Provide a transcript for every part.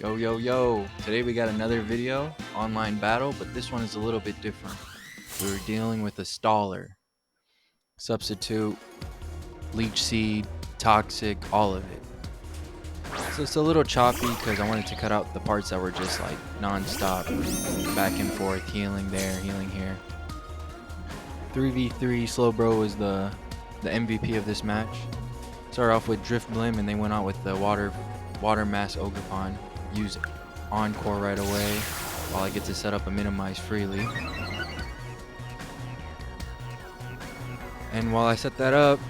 Yo, yo, yo. Today we got another video, online battle, but this one is a little bit different. We're dealing with a staller. Substitute, leech seed, toxic, all of it. So it's a little choppy because I wanted to cut out the parts that were just like non-stop, back and forth, healing there, healing here. 3v3 Slowbro was the MVP of this match. Started off with Drift Blim and they went out with the water mass Ogerpon. Use Encore right away while I get to set up a minimize freely. And while I set that up,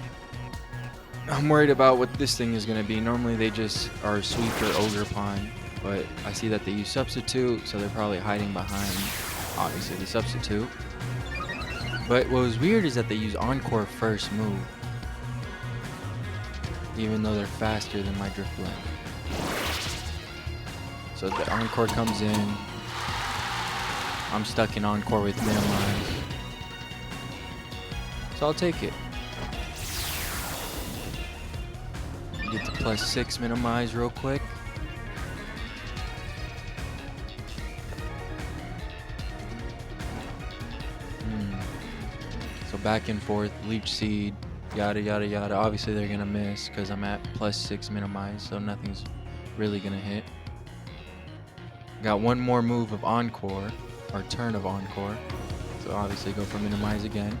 I'm worried about what this thing is going to be. Normally they just are Sweep or Ogerpon, but I see that they use Substitute, so they're probably hiding behind, obviously, the Substitute. But what was weird is that they use Encore first move, even though they're faster than my Drift Blim. So the Encore comes in. I'm stuck in Encore with minimize. So I'll take it. Get to +6 minimize real quick. So back and forth, leech seed, yada yada yada. Obviously they're gonna miss because I'm at +6 minimize, so nothing's really gonna hit. Got one more move of Encore, or turn of Encore. So obviously go for minimize again.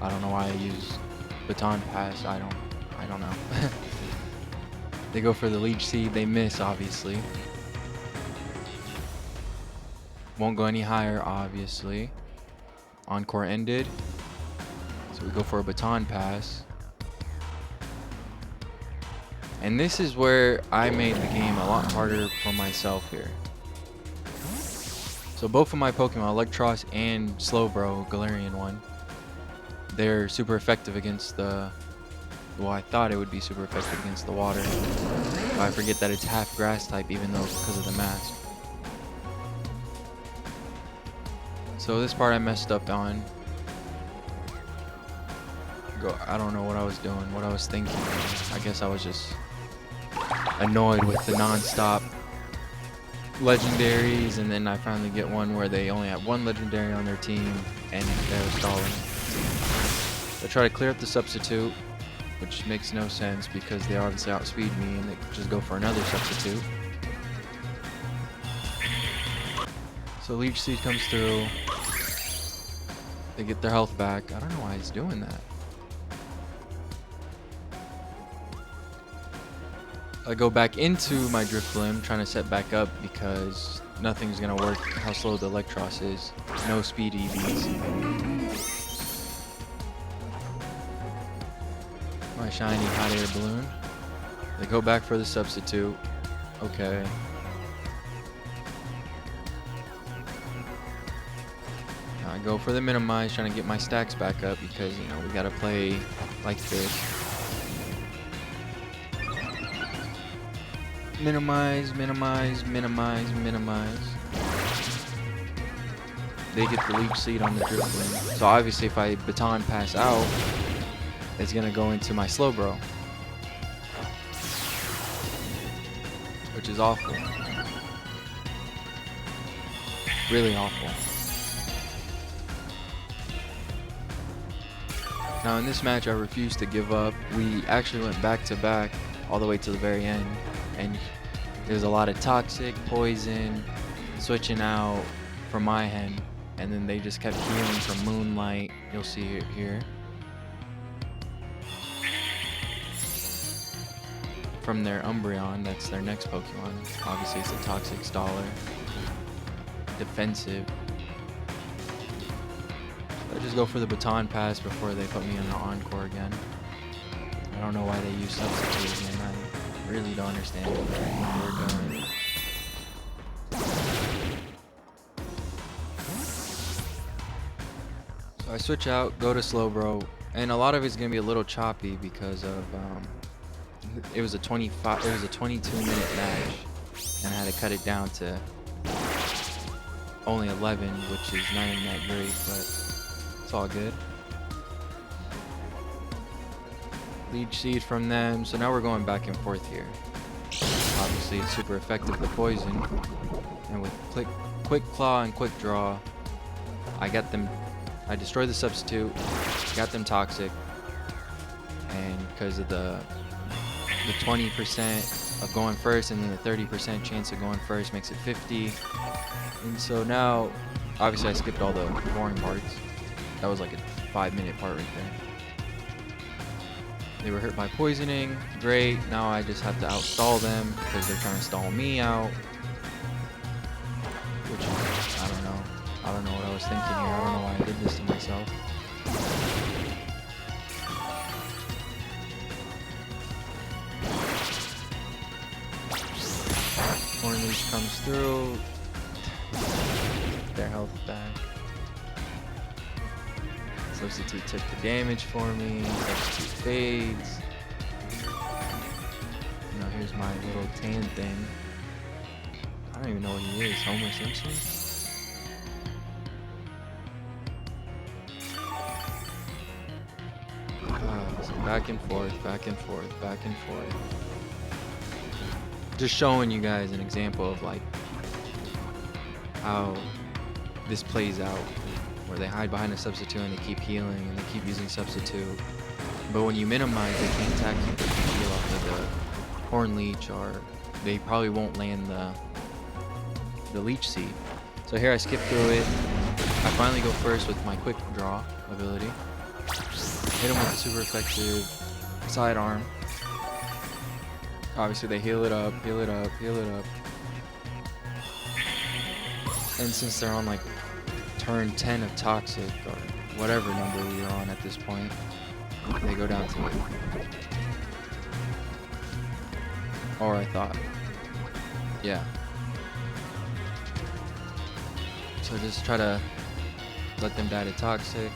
I don't know why I use baton pass. I don't know. They go for the leech seed. They miss, obviously. Won't go any higher, obviously. Encore ended. So we go for a baton pass. And this is where I made the game a lot harder for myself here. So both of my Pokemon, Electros and Slowbro, Galarian one, they're super effective against the... Well, I thought it would be super effective against the water. But I forget that it's half grass type, even though because of the mask. So this part I messed up on. I don't know what I was doing, what I was thinking. I guess I was just annoyed with the non-stop legendaries, and then I finally get one where they only have one legendary on their team and they're stalling. They try to clear up the substitute, which makes no sense because they obviously outspeed me, and they just go for another substitute. So leech seed comes through. They get their health back. I don't know why he's doing that. I go back into my Drift Blim, trying to set back up because nothing's gonna work how slow the Electros is. No speed EVs. My shiny hot air balloon. They go back for the substitute. Okay. Now I go for the minimize, trying to get my stacks back up because, you know, we gotta play like this. Minimize, minimize, minimize, minimize. They get the leech seed on the Drift Blim. So obviously if I baton pass out, it's gonna go into my Slowbro, which is awful. Really awful. Now in this match I refused to give up. We actually went back to back all the way to the very end. And there's a lot of toxic, poison, switching out from my hand, and then they just kept healing from Moonlight. You'll see it here. From their Umbreon, that's their next Pokemon. Obviously it's a toxic staller. Defensive. I just go for the baton pass before they put me on the Encore again. I don't know why they use substitute again. I really don't understand what they're doing. So I switch out, go to Slowbro, and a lot of it's gonna be a little choppy because of it was a 22-minute match, and I had to cut it down to only 11, which is not even that great, but it's all good. Leech seed from them, so now we're going back and forth here. Obviously, it's super effective with poison. And with quick claw and quick draw, I destroyed the substitute, got them toxic, and because of the 20% of going first and then the 30% chance of going first makes it 50. And so now, obviously I skipped all the boring parts. That was like a 5-minute part right there. They were hurt by poisoning, great. Now I just have to outstall them because they're trying to stall me out. Which, I don't know. I don't know what I was thinking here. I don't know why I did this to myself. Horn Leech comes through. Their health back. Substitute took the damage for me. Substitute fades. You know, here's my little tan thing. I don't even know what he is. Homer Simpson? So back and forth, back and forth, back and forth. Just showing you guys an example of like how this plays out, where they hide behind a substitute and they keep healing and they keep using substitute. But when you minimize, they can't attack you because you heal off of the Horn Leech, or they probably won't land the Leech Seed. So here I skip through it. I finally go first with my quick draw ability. Hit him with the super effective sidearm. Obviously they heal it up, heal it up, heal it up. And since they're on like turn 10 of Toxic, or whatever number we were on at this point, they go down to it. Or I thought. Yeah. So just try to let them die to Toxic.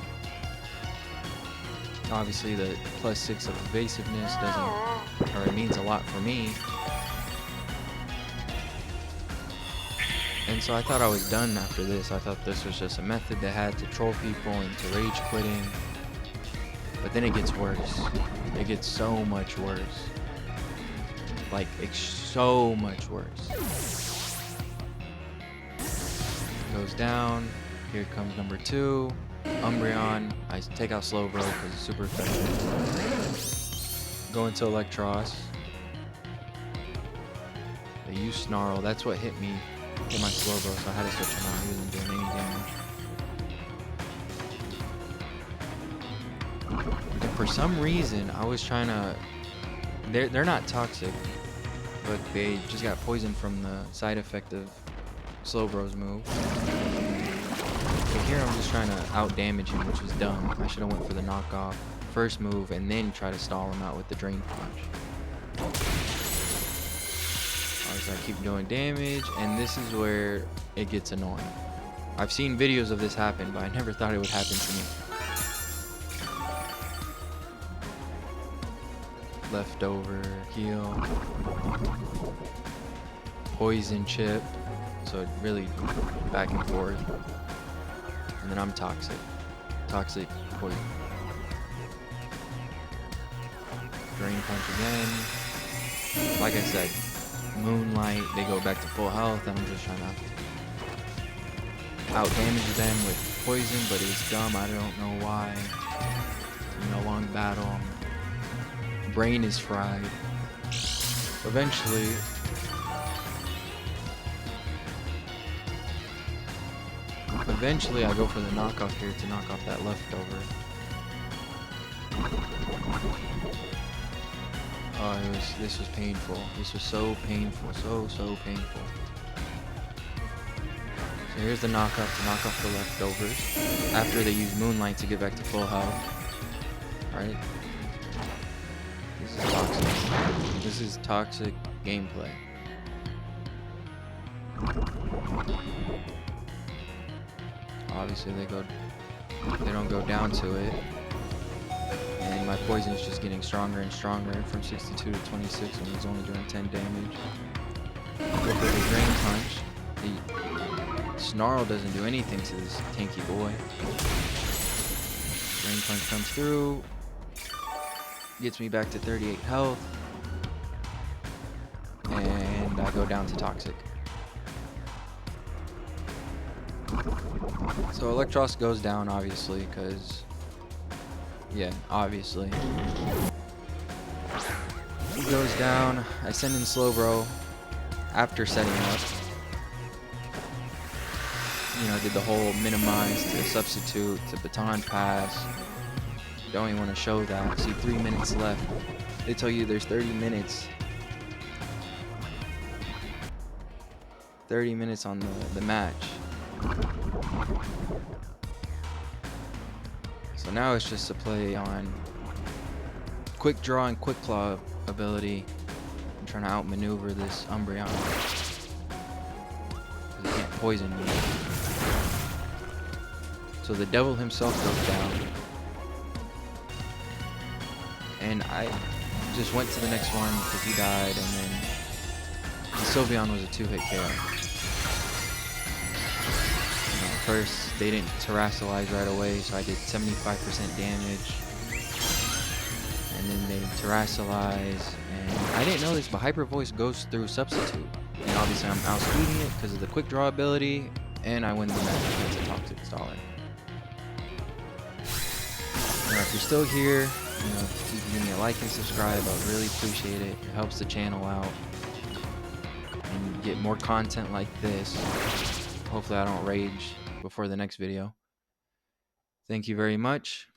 Obviously the +6 of evasiveness doesn't, or it means a lot for me. And so I thought I was done after this. I thought this was just a method they had to troll people into rage quitting. But then it gets worse. It gets so much worse. Like, so much worse. Goes down. Here comes number 2. Umbreon. I take out Slowbro because it's super effective. Go into Electros. They use Snarl. That's what hit me. Hit my Slowbro, so I had to switch him out. He wasn't doing any damage. And for some reason, I was trying to... They're not toxic, but they just got poisoned from the side effect of Slowbro's move. But here I'm just trying to out-damage him, which is dumb. I should have went for the knockoff first move and then try to stall him out with the Drain Punch. Obviously, I keep doing damage, and this is where it gets annoying. I've seen videos of this happen, but I never thought it would happen to me. Leftover, heal. Poison chip. So really back and forth. And then I'm toxic. Toxic, poison. Drain Punch again. Like I said, Moonlight, they go back to full health, and I'm just trying to out-damage them with poison, but it's dumb. I don't know why. You know, long battle. Brain is fried. Eventually, I go for the knockoff here to knock off that leftover. Oh, this was painful. This was so painful, so painful. So here's the knockoff to knock off the leftovers after they use Moonlight to get back to full health. Right? This is toxic. This is toxic gameplay. Obviously they don't go down to it. And my poison is just getting stronger and stronger from 62 to 26 when he's only doing 10 damage. Go for the Drain Punch. The Snarl doesn't do anything to this tanky boy. Drain Punch comes through. Gets me back to 38 health. And I go down to Toxic. So Electros goes down, obviously, because... yeah, obviously. He goes down. I send in Slowbro after setting up. You know, did the whole minimize to substitute to baton pass. Don't even want to show that. See, 3 minutes left. They tell you there's 30 minutes. 30 minutes on the match. So now it's just a play on quick draw and quick claw ability. I'm trying to outmaneuver this Umbreon. He can't poison me. So the devil himself goes down. And I just went to the next one because he died, and then the Sylveon was a 2-hit KO. First, they didn't terrasilize right away, so I did 75% damage. And then they terrasilize, and I didn't know this, but Hyper Voice goes through Substitute. And obviously I'm outspeeding it because of the quick draw ability, and I win the match against a Toxic Staller. Now, if you're still here, you know, if you can give me a like and subscribe, I would really appreciate it. It helps the channel out. And get more content like this. Hopefully I don't rage before the next video. Thank you very much.